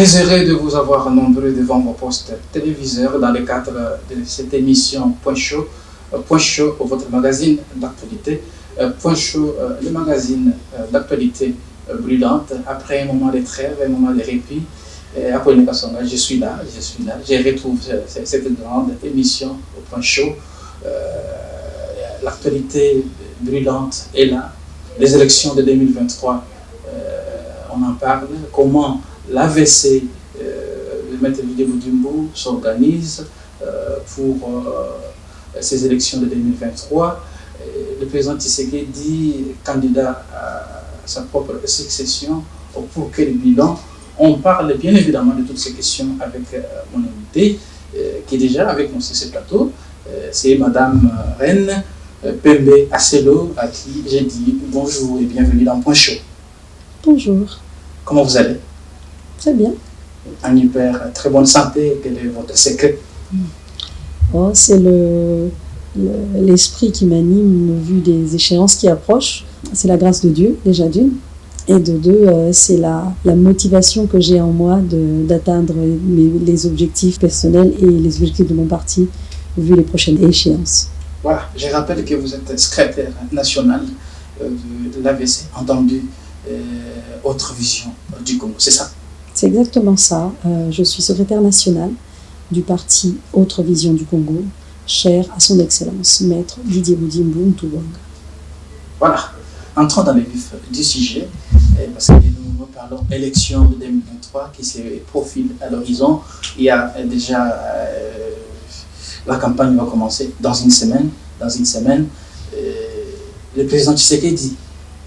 Très heureux de vous avoir nombreux devant vos postes téléviseurs dans le cadre de cette émission Point Chaud. Point Chaud, votre magazine d'actualité. Point Chaud, le magazine d'actualité brûlante. Après un moment de trêve, un moment de répit, Apolline Kasonga, je suis là. Je retrouve cette grande émission au Point Chaud. L'actualité brûlante est là. Les élections de 2023, on en parle. Comment l'AVC, le maître Vidéo Dumbo, s'organise pour ces élections de 2023. Le président Tshisekedi, candidat à sa propre succession, pour quel bilan? On parle bien évidemment de toutes ces questions avec mon invité, qui est déjà avec nous sur ce plateau. C'est Madame Reine Pembe Asselo, à qui j'ai dit bonjour et bienvenue dans Point Chaud. Bonjour. Comment vous allez? Très bien. En hyper très bonne santé. Quel est votre secret? Oh, c'est l'esprit qui m'anime vu des échéances qui approchent. C'est la grâce de Dieu, déjà d'une. Et de deux, c'est la motivation que j'ai en moi d'atteindre les objectifs personnels et les objectifs de mon parti vu les prochaines échéances. Voilà, je rappelle que vous êtes secrétaire national de l'AVC, entendu Autre Vision du Congo, c'est ça? C'est exactement ça. Je suis secrétaire national du parti Autre Vision du Congo, cher à son excellence, maître Didier Boudimbo Ntouwanga. Voilà, entrons dans le vif du sujet, parce que nous parlons élection de 2023 qui se profile à l'horizon. Il y a déjà, la campagne va commencer dans une semaine. Le président Tshisekedi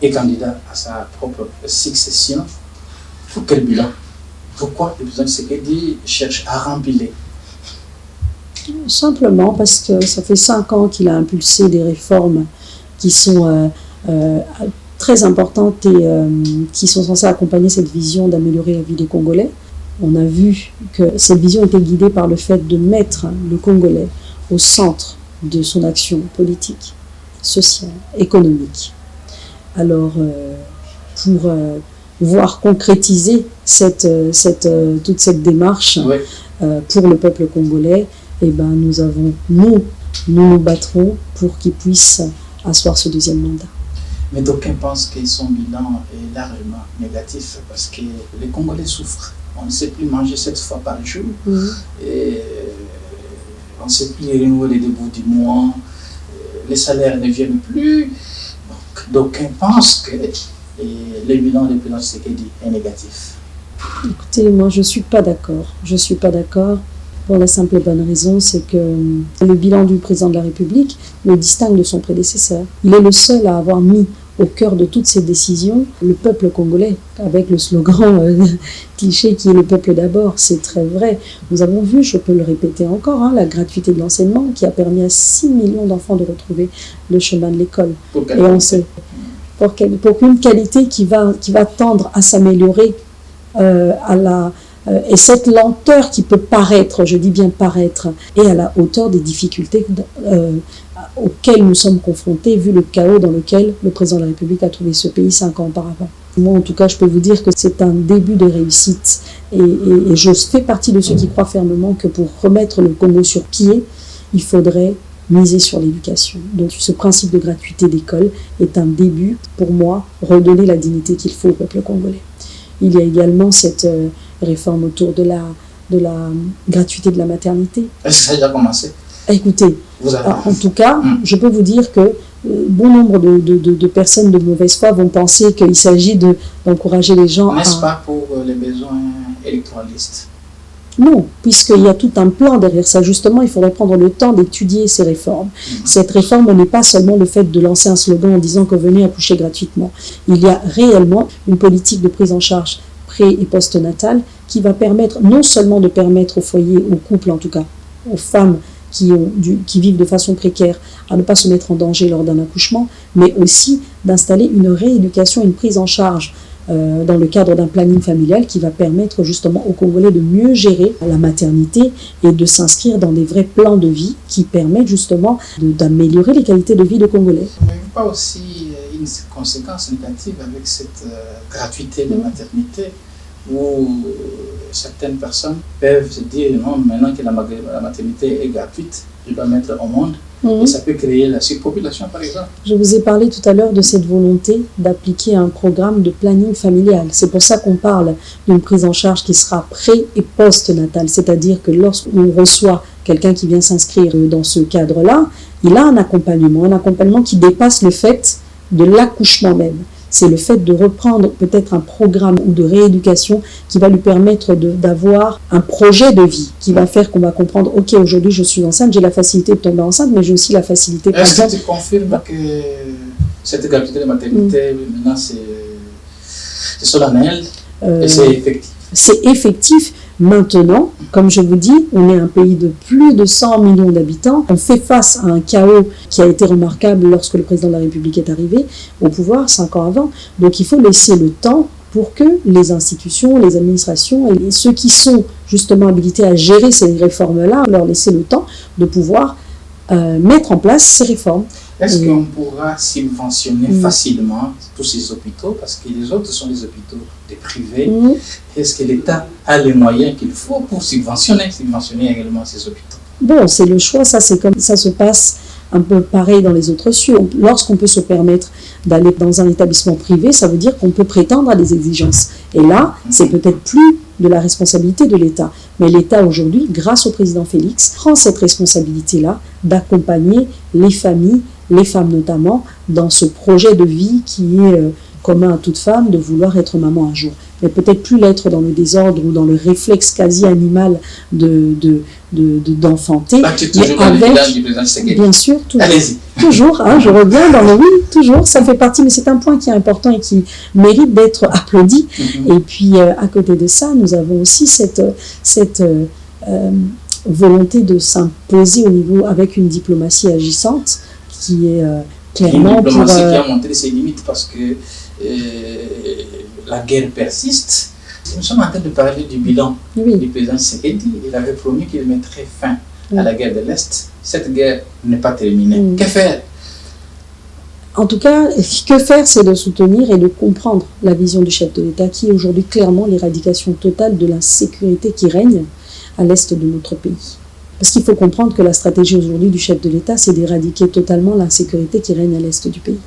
est candidat à sa propre succession. Pour quel bilan? Pourquoi le président Tshisekedi cherche à remplir? Simplement parce que ça fait 5 ans qu'il a impulsé des réformes qui sont très importantes et qui sont censées accompagner cette vision d'améliorer la vie des Congolais. On a vu que cette vision était guidée par le fait de mettre le Congolais au centre de son action politique, sociale, économique. Alors, pour voir concrétiser toute cette démarche pour le peuple congolais, eh ben, nous nous battrons pour qu'il puisse asseoir ce deuxième mandat. Mais d'aucuns pensent que son bilan est largement négatif parce que les Congolais souffrent. On ne sait plus manger 7 fois par jour. Et on ne sait plus renouveler les débuts du mois. Les salaires ne viennent plus. Donc, d'aucuns pensent que le bilan du président Tshisekedi est négatif. Écoutez, moi je ne suis pas d'accord. Je ne suis pas d'accord pour la simple et bonne raison, c'est que le bilan du président de la République le distingue de son prédécesseur. Il est le seul à avoir mis au cœur de toutes ces décisions le peuple congolais, avec le slogan cliché qui est le peuple d'abord. C'est très vrai. Nous avons vu, je peux le répéter encore, la gratuité de l'enseignement qui a permis à 6 millions d'enfants de retrouver le chemin de l'école. Et on sait, pour une qualité qui va tendre à s'améliorer et cette lenteur qui peut paraître, je dis bien paraître, est à la hauteur des difficultés auxquelles nous sommes confrontés, vu le chaos dans lequel le président de la République a trouvé ce pays 5 ans auparavant. Moi, en tout cas, je peux vous dire que c'est un début de réussite. Et je fais partie de ceux qui croient fermement que pour remettre le Congo sur pied, il faudrait miser sur l'éducation. Donc ce principe de gratuité d'école est un début, pour moi, redonner la dignité qu'il faut au peuple congolais. Il y a également cette réforme autour de la gratuité de la maternité. Est-ce que ça a déjà commencé? Écoutez, en tout cas, je peux vous dire que bon nombre de personnes de mauvaise foi vont penser qu'il s'agit d'encourager les gens N'est-ce pas pour les besoins électoralistes? Non, puisqu'il y a tout un plan derrière ça. Justement, il faudrait prendre le temps d'étudier ces réformes. Cette réforme n'est pas seulement le fait de lancer un slogan en disant que venez accoucher gratuitement. Il y a réellement une politique de prise en charge pré- et post-natale qui va permettre non seulement de permettre aux foyers, aux couples en tout cas, aux femmes qui vivent de façon précaire à ne pas se mettre en danger lors d'un accouchement, mais aussi d'installer une rééducation, une prise en charge dans le cadre d'un planning familial qui va permettre justement aux Congolais de mieux gérer la maternité et de s'inscrire dans des vrais plans de vie qui permettent justement d'améliorer les qualités de vie des Congolais. Mais pas aussi une conséquence négative avec cette gratuité de maternité. où certaines personnes peuvent se dire non, maintenant que la maternité est gratuite, je dois mettre au monde. Et ça peut créer la surpopulation, par exemple. Je vous ai parlé tout à l'heure de cette volonté d'appliquer un programme de planning familial. C'est pour ça qu'on parle d'une prise en charge qui sera pré- et post-natale. C'est-à-dire que lorsqu'on reçoit quelqu'un qui vient s'inscrire dans ce cadre-là, il a un accompagnement qui dépasse le fait de l'accouchement même. C'est le fait de reprendre peut-être un programme ou de rééducation qui va lui permettre d'avoir un projet de vie, qui va faire qu'on va comprendre, ok, aujourd'hui je suis enceinte, j'ai la facilité de tomber enceinte, mais j'ai aussi la facilité... Est-ce que tu confirmes que cette gratuité de maternité, maintenant c'est solennel et c'est effectif? C'est effectif. Maintenant, comme je vous dis, on est un pays de plus de 100 millions d'habitants. On fait face à un chaos qui a été remarquable lorsque le président de la République est arrivé au pouvoir 5 ans avant. Donc il faut laisser le temps pour que les institutions, les administrations et ceux qui sont justement habilités à gérer ces réformes-là, leur laisser le temps de pouvoir mettre en place ces réformes. Est-ce qu'on pourra subventionner facilement tous ces hôpitaux, parce que les autres sont des hôpitaux privés? Est-ce que l'État a les moyens qu'il faut pour subventionner également ces hôpitaux? Bon, c'est le choix, ça c'est comme ça se passe un peu pareil dans les autres cieux. Lorsqu'on peut se permettre d'aller dans un établissement privé, ça veut dire qu'on peut prétendre à des exigences. Et là, c'est peut-être plus de la responsabilité de l'État. Mais l'État aujourd'hui, grâce au président Félix, prend cette responsabilité-là d'accompagner les familles, les femmes notamment, dans ce projet de vie qui est commun à toute femme de vouloir être maman un jour. Mais peut-être plus l'être dans le désordre ou dans le réflexe quasi animal d'enfanter. Tu es toujours dans le du président Tshisekedi. Bien sûr, toujours. Allez-y. Toujours, hein, je reviens dans le oui, toujours, ça fait partie, mais c'est un point qui est important et qui mérite d'être applaudi. Et puis, à côté de ça, nous avons aussi cette volonté de s'imposer au niveau, avec une diplomatie agissante, qui est clairement une diplomatie qui a montré ses limites parce que la guerre persiste. Nous sommes en train de parler du bilan du président Tshisekedi. Il avait promis qu'il mettrait fin à la guerre de l'Est. Cette guerre n'est pas terminée. Que faire? En tout cas, que faire, c'est de soutenir et de comprendre la vision du chef de l'État qui est aujourd'hui clairement l'éradication totale de l'insécurité qui règne à l'Est de notre pays. Parce qu'il faut comprendre que la stratégie aujourd'hui du chef de l'État, c'est d'éradiquer totalement l'insécurité qui règne à l'Est du pays.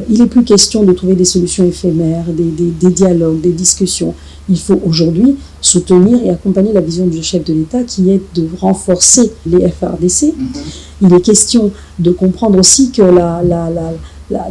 Il n'est plus question de trouver des solutions éphémères, des dialogues, des discussions. Il faut aujourd'hui soutenir et accompagner la vision du chef de l'État qui est de renforcer les FARDC. Il est question de comprendre aussi que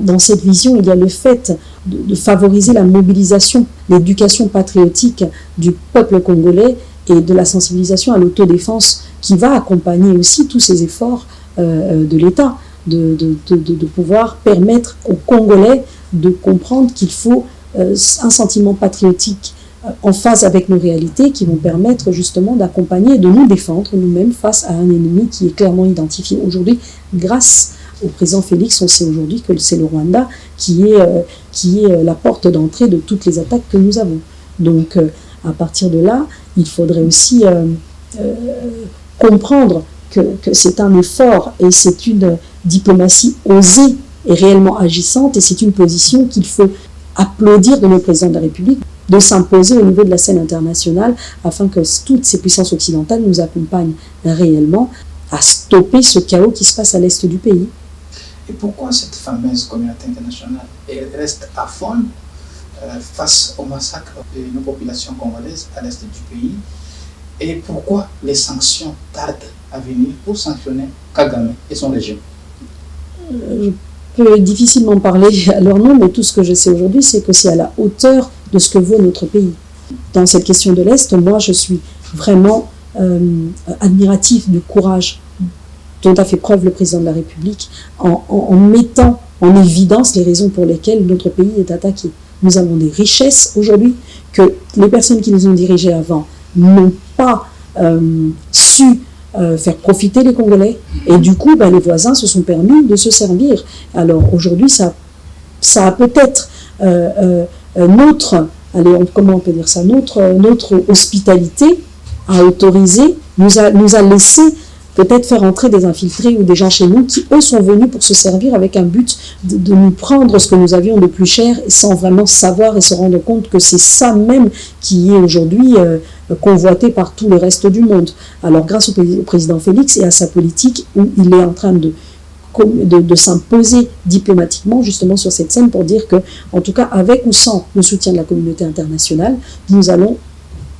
dans cette vision, il y a le fait de favoriser la mobilisation, l'éducation patriotique du peuple congolais et de la sensibilisation à l'autodéfense qui va accompagner aussi tous ces efforts de l'État, de pouvoir permettre aux Congolais de comprendre qu'il faut un sentiment patriotique en phase avec nos réalités qui vont permettre justement d'accompagner et de nous défendre nous-mêmes face à un ennemi qui est clairement identifié aujourd'hui grâce au président Félix. On sait aujourd'hui que c'est le Rwanda qui est la porte d'entrée de toutes les attaques que nous avons. Donc à partir de là, il faudrait aussi comprendre que c'est un effort et c'est une diplomatie osée et réellement agissante et c'est une position qu'il faut applaudir de nos présidents de la République, de s'imposer au niveau de la scène internationale afin que toutes ces puissances occidentales nous accompagnent réellement à stopper ce chaos qui se passe à l'est du pays. Et pourquoi cette fameuse communauté internationale reste à fond face au massacre de nos populations congolaises à l'est du pays? Et pourquoi les sanctions tardent à venir pour sanctionner Kagame et son régime? Je peux difficilement parler à leur nom, mais tout ce que je sais aujourd'hui, c'est que c'est à la hauteur de ce que vaut notre pays. Dans cette question de l'Est, moi, je suis vraiment admiratif du courage dont a fait preuve le président de la République en mettant en évidence les raisons pour lesquelles notre pays est attaqué. Nous avons des richesses aujourd'hui que les personnes qui nous ont dirigés avant n'ont pas su faire profiter les Congolais. Et du coup, les voisins se sont permis de se servir. Alors aujourd'hui, ça a peut-être comment on peut dire ça, notre hospitalité a autorisé, nous a laissé peut-être faire entrer des infiltrés ou des gens chez nous qui, eux, sont venus pour se servir avec un but de nous prendre ce que nous avions de plus cher sans vraiment savoir et se rendre compte que c'est ça même qui est aujourd'hui convoité par tout le reste du monde. Alors, grâce au président Félix et à sa politique où il est en train de s'imposer diplomatiquement justement sur cette scène pour dire que, en tout cas, avec ou sans le soutien de la communauté internationale, nous allons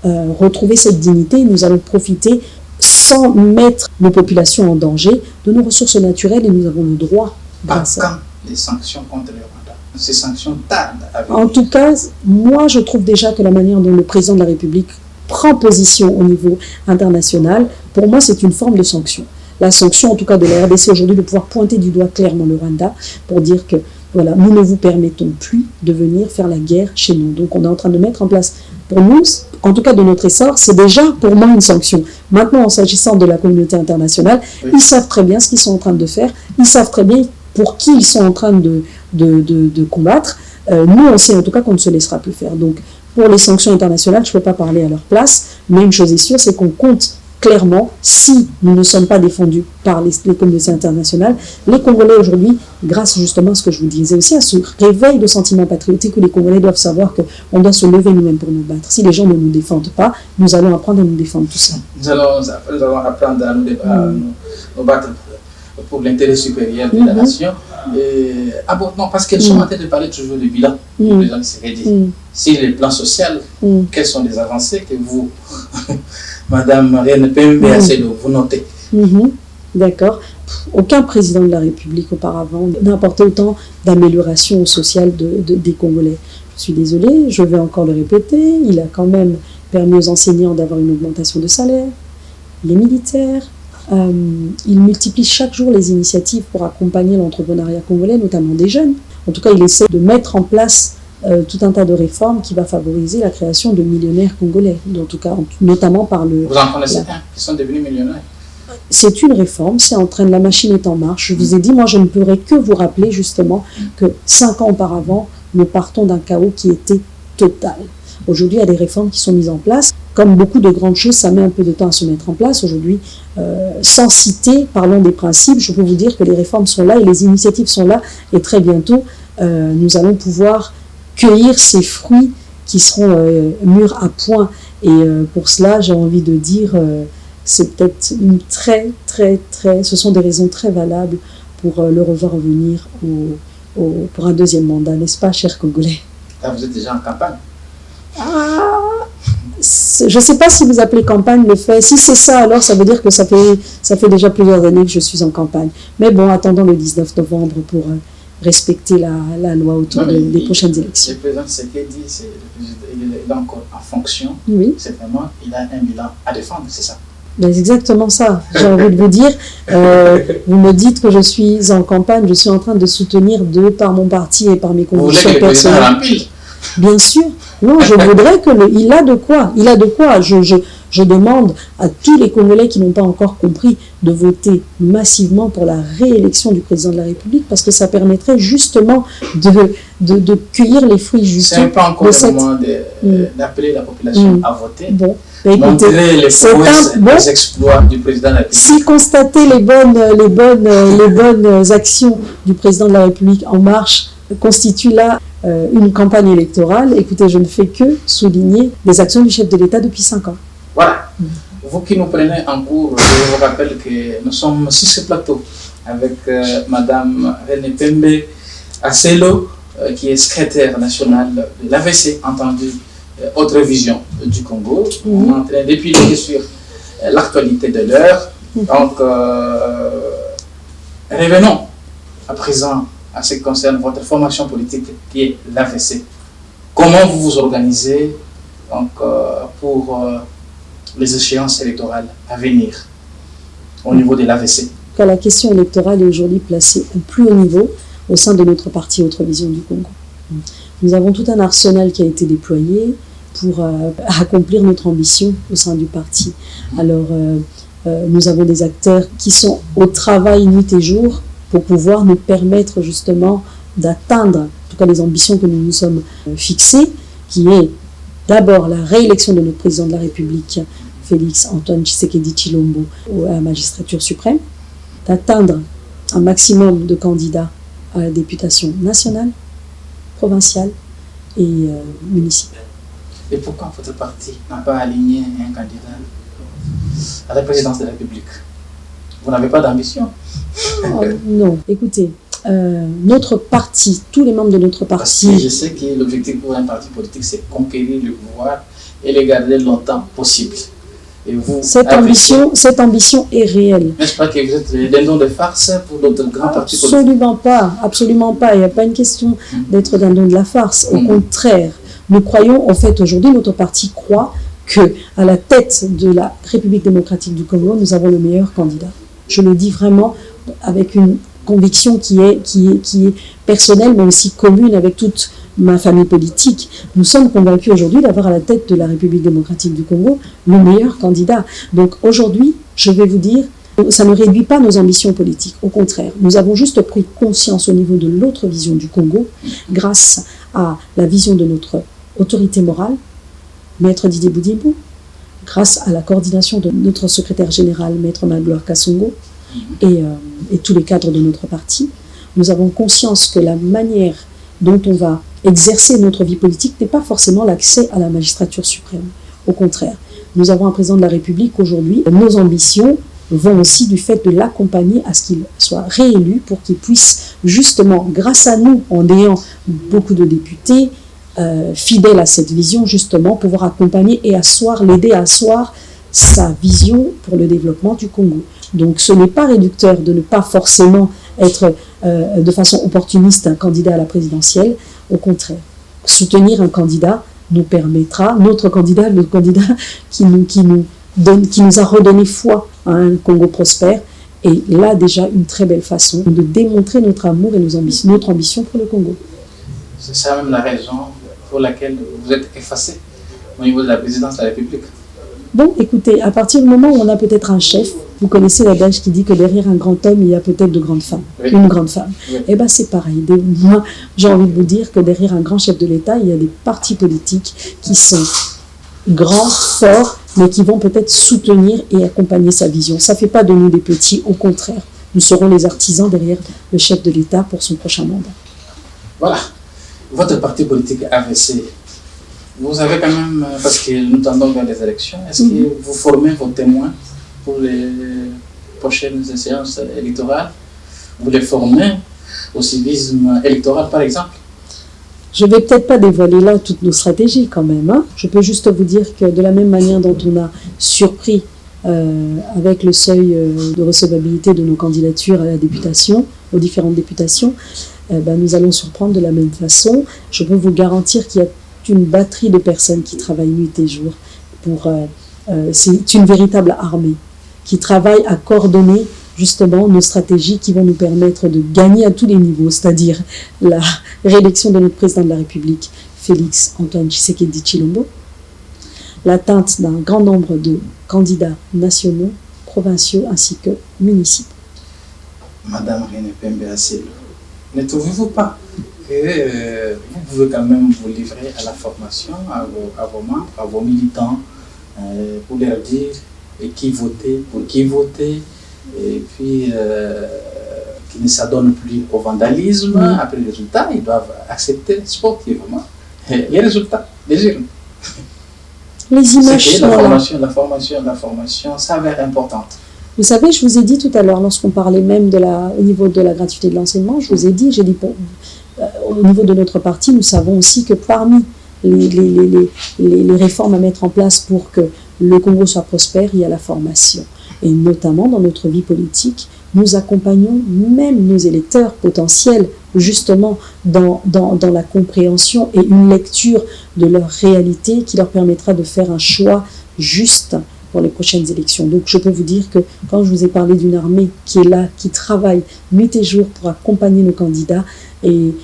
retrouver cette dignité, nous allons profiter sans mettre nos populations en danger de nos ressources naturelles et nous avons le droit grâce à... les sanctions contre le Rwanda, ces sanctions tardent à venir. En tout cas, moi je trouve déjà que la manière dont le président de la République prend position au niveau international, pour moi c'est une forme de sanction. La sanction en tout cas de la RDC aujourd'hui de pouvoir pointer du doigt clairement le Rwanda pour dire que voilà, nous ne vous permettons plus de venir faire la guerre chez nous. Donc on est en train de mettre en place, pour nous, en tout cas de notre essor, c'est déjà pour moi une sanction. Maintenant, en s'agissant de la communauté internationale, oui, ils savent très bien ce qu'ils sont en train de faire, ils savent très bien pour qui ils sont en train de combattre. Nous, on sait en tout cas qu'on ne se laissera plus faire. Donc pour les sanctions internationales, je ne peux pas parler à leur place, mais une chose est sûre, c'est qu'on compte clairement, si nous ne sommes pas défendus par les communautés internationales, les Congolais aujourd'hui, grâce justement à ce que je vous disais aussi, à ce réveil de sentiments patriotiques où les Congolais doivent savoir qu'on doit se lever nous-mêmes pour nous battre. Si les gens ne nous défendent pas, nous allons apprendre à nous défendre tout ça. Nous allons apprendre à nous battre pour l'intérêt supérieur de la nation. Non, parce qu'elles sont en train de parler toujours du bilan du président Tshisekedi. Si le plan social, quelles sont les avancées que vous, Madame Marianne Pembe, vous notez? D'accord. Aucun président de la République auparavant n'a apporté autant d'amélioration sociale des Congolais. Je suis désolée, je vais encore le répéter, il a quand même permis aux enseignants d'avoir une augmentation de salaire, les militaires. Il multiplie chaque jour les initiatives pour accompagner l'entrepreneuriat congolais, notamment des jeunes. En tout cas, il essaie de mettre en place tout un tas de réformes qui va favoriser la création de millionnaires congolais. En tout cas, notamment par le... Vous en connaissez un qui sont devenus millionnaires? C'est une réforme, c'est en train de... La machine est en marche. Je vous ai dit, moi, je ne pourrais que vous rappeler justement que 5 ans auparavant, nous partons d'un chaos qui était total. Aujourd'hui, il y a des réformes qui sont mises en place. Comme beaucoup de grandes choses, ça met un peu de temps à se mettre en place. Aujourd'hui, sans citer, parlons des principes, je peux vous dire que les réformes sont là et les initiatives sont là. Et très bientôt, nous allons pouvoir cueillir ces fruits qui seront mûrs à point. Et pour cela, j'ai envie de dire, c'est peut-être une ce sont des raisons très valables pour le revoir revenir pour un deuxième mandat, n'est-ce pas, chers Congolais? Là, vous êtes déjà en campagne. Je ne sais pas si vous appelez campagne le fait. Si c'est ça, alors ça veut dire que ça fait déjà plusieurs années que je suis en campagne. Mais bon, attendons le 19 novembre pour respecter la loi autour des prochaines élections. Le président Tshisekedi, il est encore en fonction. Oui. C'est vraiment, il a un bilan à défendre, c'est ça? Ben, c'est exactement ça. J'ai envie de vous dire, vous me dites que je suis en campagne, je suis en train de soutenir par mon parti et par mes convictions personnelles. Bien sûr. Non, je voudrais il a de quoi. Il a de quoi. Je demande à tous les Congolais qui n'ont pas encore compris de voter massivement pour la réélection du président de la République parce que ça permettrait justement de cueillir les fruits justement. C'est pas encore le moment d'appeler la population à voter. Bon. Montrer les exploits du président de la République. Si constater les bonnes actions du président de la République en marche constitue là une campagne électorale, écoutez, je ne fais que souligner les actions du chef de l'État depuis 5 ans. Voilà. Vous qui nous prenez en cours, je vous rappelle que nous sommes sur ce plateau avec Madame René Pembe Aselo, qui est secrétaire nationale de l'AVC, entendu Autre Vision du Congo. On est en train d'épiloguer sur l'actualité de l'heure. Donc, revenons à présent à ce qui concerne votre formation politique qui est l'AVC. Comment vous vous organisez donc, pour les échéances électorales à venir au niveau de l'AVC? La question électorale est aujourd'hui placée au plus haut niveau au sein de notre parti Autre Vision du Congo. Nous avons tout un arsenal qui a été déployé pour accomplir notre ambition au sein du parti. Alors, nous avons des acteurs qui sont au travail nuit et jour pour pouvoir nous permettre justement d'atteindre, en tout cas les ambitions que nous nous sommes fixées, qui est d'abord la réélection de notre président de la République, Félix Antoine Tshisekedi Tshilombo à la magistrature suprême, d'atteindre un maximum de candidats à la députation nationale, provinciale et municipale. Et pourquoi votre parti n'a pas aligné un candidat à la présidence de la République? Vous n'avez pas d'ambition? Non, écoutez, notre parti, tous les membres de notre parti... Parce que je sais que l'objectif pour un parti politique, c'est conquérir le pouvoir et le garder longtemps possible. Et vous cette ambition est réelle. N'est-ce pas que vous êtes les dindons de farce pour d'autres grands partis politiques? Absolument pas. Il n'y a pas une question d'être dindon de la farce. Au contraire, nous croyons, en fait, aujourd'hui, notre parti croit qu'à la tête de la République démocratique du Congo, nous avons le meilleur candidat. Je le dis vraiment avec une conviction qui est personnelle, mais aussi commune avec toute ma famille politique. Nous sommes convaincus aujourd'hui d'avoir à la tête de la République démocratique du Congo le meilleur candidat. Donc aujourd'hui, je vais vous dire, ça ne réduit pas nos ambitions politiques. Au contraire, nous avons juste pris conscience au niveau de l'autre vision du Congo, grâce à la vision de notre autorité morale, Maître Didier Boudibou, grâce à la coordination de notre secrétaire général, Maître Magloire Kassongo, et tous les cadres de notre parti. Nous avons conscience que la manière dont on va exercer notre vie politique n'est pas forcément l'accès à la magistrature suprême. Au contraire, nous avons un président de la République aujourd'hui. Nos ambitions vont aussi du fait de l'accompagner à ce qu'il soit réélu pour qu'il puisse justement, grâce à nous, en ayant beaucoup de députés, fidèles à cette vision, justement, pouvoir accompagner et l'aider à asseoir sa vision pour le développement du Congo. Donc ce n'est pas réducteur de ne pas forcément être de façon opportuniste un candidat à la présidentielle. Au contraire, soutenir un candidat nous permettra, notre candidat, le candidat qui nous a redonné foi à un Congo prospère, et là déjà une très belle façon de démontrer notre amour et notre ambition pour le Congo. C'est ça même la raison pour laquelle vous êtes effacé au niveau de la présidence de la République. Bon, écoutez, à partir du moment où on a peut-être un chef, vous connaissez l'adage qui dit que derrière un grand homme, il y a peut-être de grandes femmes, oui. Une grande femme. Oui. Eh bien, c'est pareil. Moi, j'ai envie de vous dire que derrière un grand chef de l'État, il y a des partis politiques qui sont grands, forts, mais qui vont peut-être soutenir et accompagner sa vision. Ça ne fait pas de nous des petits, au contraire. Nous serons les artisans derrière le chef de l'État pour son prochain mandat. Voilà. Votre parti politique AVC, vous avez quand même, parce que nous tendons vers les élections, est-ce que vous formez vos témoins pour les prochaines séances électorales? Vous les formez au civisme électoral, par exemple? Je ne vais peut-être pas dévoiler là toutes nos stratégies quand même. Hein. Je peux juste vous dire que de la même manière dont on a surpris avec le seuil de recevabilité de nos candidatures à la députation, aux différentes députations, nous allons surprendre de la même façon. Je peux vous garantir qu'il y a une batterie de personnes qui travaillent nuit et jour. C'est une véritable armée qui travaille à coordonner justement nos stratégies qui vont nous permettre de gagner à tous les niveaux, c'est-à-dire la réélection de notre président de la République, Félix Antoine Tshisekedi Tshilombo, l'atteinte d'un grand nombre de candidats nationaux, provinciaux ainsi que municipaux. Madame René Pembe-Asselo, ne trouvez-vous pas que vous pouvez quand même vous livrer à la formation, à vos membres, à vos militants, pour leur dire qui voter, pour qui voter, et puis qui ne s'adonnent plus au vandalisme. Après les résultats, ils doivent accepter sportivement les résultats des urnes. Les images sont la formation s'avère importante. Vous savez, je vous ai dit tout à l'heure, lorsqu'on parlait même au niveau de la gratuité de l'enseignement, j'ai dit au niveau de notre parti, nous savons aussi que parmi les réformes à mettre en place pour que le Congo soit prospère, il y a la formation. Et notamment dans notre vie politique, nous accompagnons même nos électeurs potentiels justement dans la compréhension et une lecture de leur réalité qui leur permettra de faire un choix juste pour les prochaines élections. Donc je peux vous dire que quand je vous ai parlé d'une armée qui est là, qui travaille nuit et jour pour accompagner nos candidats, et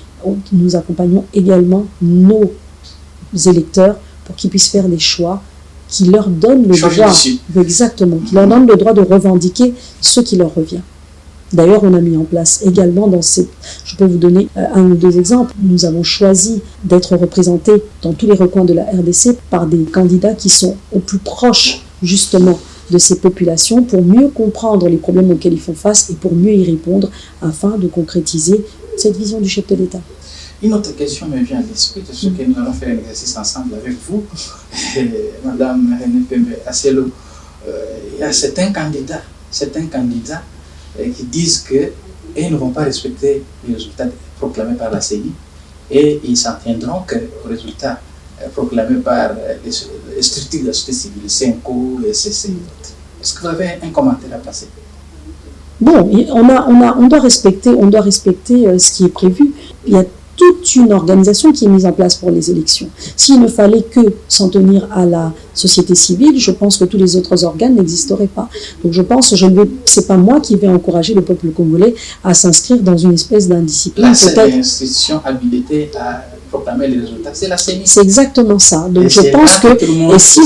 nous accompagnons également nos électeurs pour qu'ils puissent faire des choix qui leur donnent le droit, exactement, qui leur donnent le droit de revendiquer ce qui leur revient. D'ailleurs, on a mis en place également je peux vous donner un ou deux exemples. Nous avons choisi d'être représentés dans tous les recoins de la RDC par des candidats qui sont au plus proche justement de ces populations pour mieux comprendre les problèmes auxquels ils font face et pour mieux y répondre afin de concrétiser cette vision du chef de l'État. Une autre question me vient à l'esprit de ce que nous allons faire un exercice ensemble avec vous, Madame René Pembe Asselo. Il y a certains candidats qui disent qu'ils ne vont pas respecter les résultats proclamés par la CENI et ils s'en tiendront aux résultats proclamés par les structures de la société civile, le CENCO, le CCI. Est-ce que vous avez un commentaire à passer? Bon, on doit respecter ce qui est prévu. Il y a toute une organisation qui est mise en place pour les élections. S'il ne fallait que s'en tenir à la société civile, je pense que tous les autres organes n'existeraient pas. Donc je pense, c'est pas moi qui vais encourager le peuple congolais à s'inscrire dans une espèce d'indiscipline. La seule institution habilitée à proclamer les résultats, c'est la CENI. C'est exactement ça. Donc je pense que, et si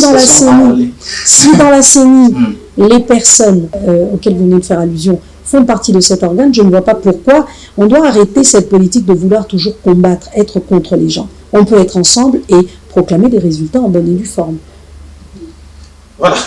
dans la CENI, les personnes auxquelles vous venez de faire allusion font partie de cet organe, je ne vois pas pourquoi on doit arrêter cette politique de vouloir toujours combattre, être contre les gens. On peut être ensemble et proclamer des résultats en bonne et due forme. Voilà.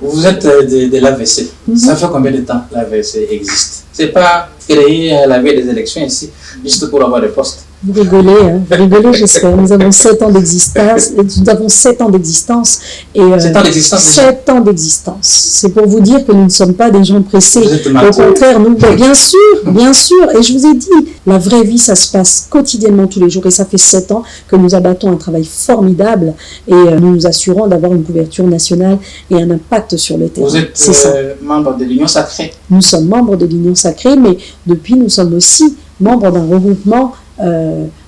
Vous êtes de l'AVC. Ça fait combien de temps l'AVC existe? C'est pas créé à la veille des élections ici, juste pour avoir des postes. Vous rigolez, j'espère. Nous avons 7 ans d'existence. Nous avens 7 ans d'existence. 7 ans d'existence. 7 ans d'existence. C'est pour vous dire que nous ne sommes pas des gens pressés. Au contraire, nous, bien sûr. Et je vous ai dit, la vraie vie, ça se passe quotidiennement tous les jours. Et ça fait 7 ans que nous abattons un travail formidable et nous nous assurons d'avoir une couverture nationale et un impact sur le terrain. Vous êtes membre de l'Union Sacrée. Nous sommes membres de l'Union Sacrée, mais depuis, nous sommes aussi membres d'un regroupement.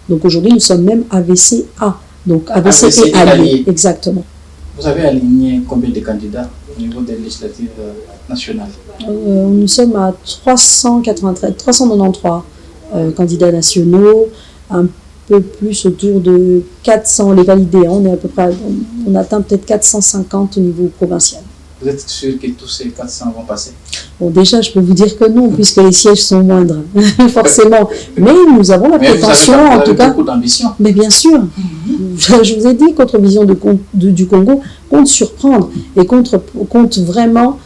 Donc aujourd'hui, nous sommes même AVC-A. Donc AVC et alliés. Exactement. Vous avez aligné combien de candidats au niveau des législatives nationales? Nous sommes à 393 candidats nationaux, un peu plus autour de 400 les validés. On est à peu près, on atteint peut-être 450 au niveau provincial. Vous êtes sûr que tous ces 400 vont passer? Bon, déjà, je peux vous dire que non, puisque les sièges sont moindres, forcément. Mais nous avons la prétention, en tout cas. Beaucoup d'ambition. Mais bien sûr. Je vous ai dit qu'autre vision du Congo compte surprendre et compte vraiment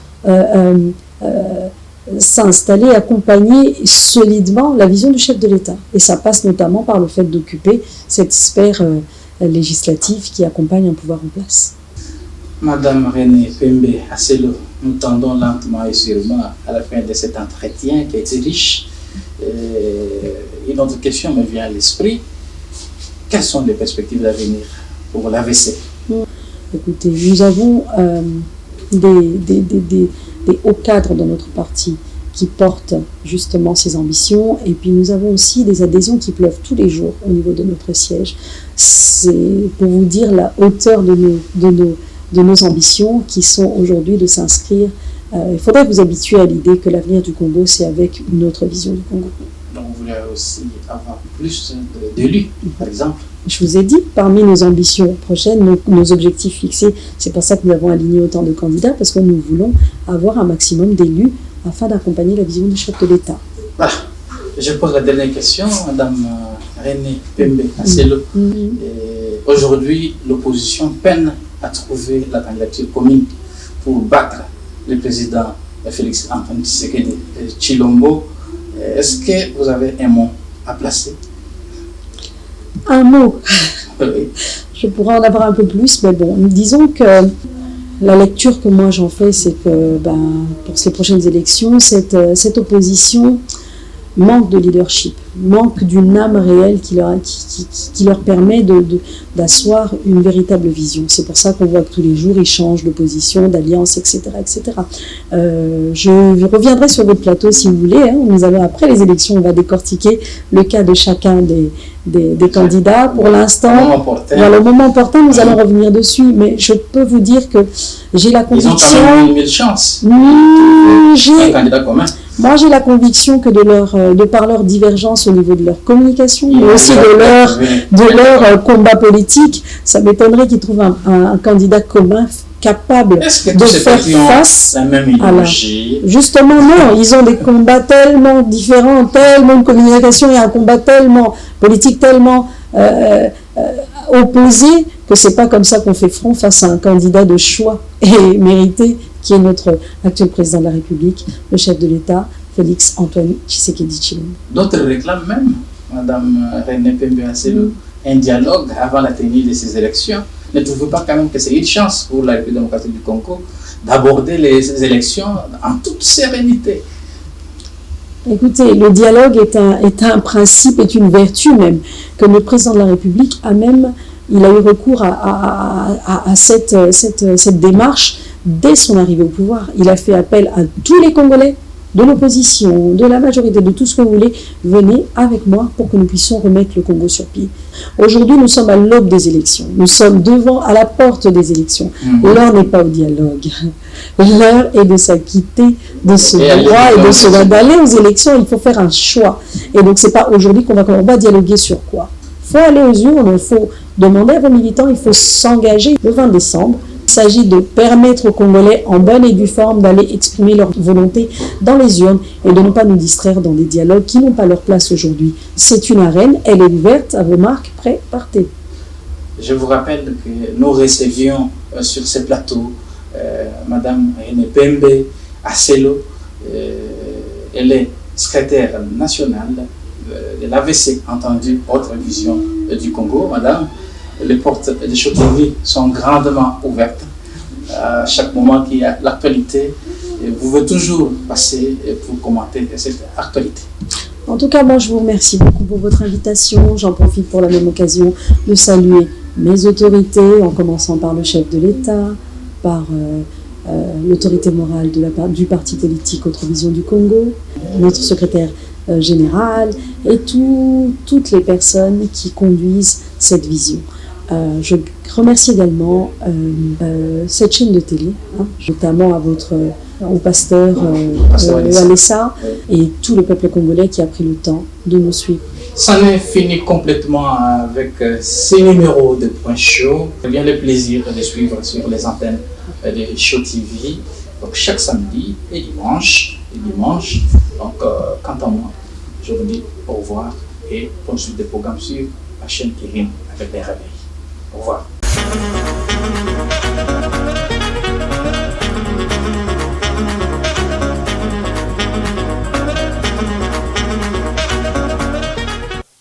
s'installer, accompagner solidement la vision du chef de l'État. Et ça passe notamment par le fait d'occuper cette sphère législative qui accompagne un pouvoir en place. Madame René Pembe Asselo, nous tendons lentement et sûrement à la fin de cet entretien qui a été riche. Une autre question me vient à l'esprit. Quelles sont les perspectives d'avenir pour l'AVC? Écoutez, nous avons des hauts cadres dans notre parti qui portent justement ces ambitions, et puis nous avons aussi des adhésions qui pleuvent tous les jours au niveau de notre siège. C'est pour vous dire la hauteur de nos ambitions qui sont aujourd'hui de s'inscrire. Il faudrait vous habituer à l'idée que l'avenir du Congo, c'est avec une autre vision du Congo. Donc vous voulez aussi avoir plus d'élus, par exemple? Je vous ai dit, parmi nos ambitions prochaines, nos objectifs fixés, c'est pour ça que nous avons aligné autant de candidats, parce que nous voulons avoir un maximum d'élus afin d'accompagner la vision du chef de l'État. Voilà. Je pose la dernière question, Madame René Pembe Asselo. Aujourd'hui, l'opposition peine à trouver la candidature commune pour battre le président Félix Antoine Tshisekedi Tshilombo. Est-ce que vous avez un mot à placer? Un mot. Je pourrais en avoir un peu plus, mais bon, disons que la lecture que moi j'en fais, c'est que pour ces prochaines élections, cette opposition manque de leadership, manque d'une âme réelle qui leur permet d'asseoir une véritable vision. C'est pour ça qu'on voit que tous les jours, ils changent de position, d'alliance, etc. etc. Je reviendrai sur votre plateau si vous voulez. Nous allons, après les élections, on va décortiquer le cas de chacun des candidats. Pour l'instant, au moment opportun, nous allons revenir dessus. Mais je peux vous dire que j'ai la conviction... Ils ont quand même 1000 chances. Un candidat commun. Moi, j'ai la conviction que de par leur divergence au niveau de leur communication, mais aussi de leur combat politique, ça m'étonnerait qu'ils trouvent un candidat commun capable de faire face la même idéologie? Justement, non. Ils ont des combats tellement différents, tellement de communication et un combat tellement politique, tellement opposer que c'est pas comme ça qu'on fait front face à un candidat de choix et mérité qui est notre actuel président de la République, le chef de l'État, Félix Antoine Tshisekedi Tshilombo. D'autres réclament même, Madame René Pembe-Acelo, un dialogue avant la tenue de ces élections. Ne trouvez pas quand même que c'est une chance pour la République démocratique du Congo d'aborder les élections en toute sérénité? Écoutez, le dialogue est un principe, est une vertu même, que le président de la République il a eu recours à cette démarche dès son arrivée au pouvoir. Il a fait appel à tous les Congolais, de l'opposition, de la majorité, de tout ce que vous voulez, venez avec moi pour que nous puissions remettre le Congo sur pied. Aujourd'hui, nous sommes à l'aube des élections. Nous sommes à la porte des élections. L'heure n'est pas au dialogue. L'heure est de s'acquitter de ce droit et de ce droit d'aller aux élections. Il faut faire un choix. Et donc, c'est pas aujourd'hui qu'on va dialoguer sur quoi. Il faut aller aux urnes, il faut demander à vos militants, il faut s'engager le 20 décembre. Il s'agit de permettre aux Congolais en bonne et due forme d'aller exprimer leur volonté dans les urnes et de ne pas nous distraire dans des dialogues qui n'ont pas leur place aujourd'hui. C'est une arène, elle est ouverte à vos marques, prêts, partez. Je vous rappelle que nous recevions sur ce plateau Madame René Pembe-Acelo. Elle est secrétaire nationale de l'AVC, entendu Autre Vision du Congo. Madame, les portes de Show TV sont grandement ouvertes. À chaque moment qu'il y a l'actualité, vous pouvez toujours passer pour commenter cette actualité. En tout cas, moi, je vous remercie beaucoup pour votre invitation. J'en profite pour la même occasion de saluer mes autorités, en commençant par le chef de l'État, par l'autorité morale du parti politique Autre Vision du Congo, notre secrétaire général et toutes les personnes qui conduisent cette vision. Je remercie également cette chaîne de télé, notamment au pasteur Walesa et tout le peuple congolais qui a pris le temps de nous suivre. Ça n'est fini complètement avec ces numéros de Point Chaud. J'ai bien le plaisir de suivre sur les antennes de Show TV, donc chaque samedi et dimanche. Donc, quant à moi, je vous dis au revoir et bonne suite des programmes sur la chaîne qui rime avec les réveils. Au revoir.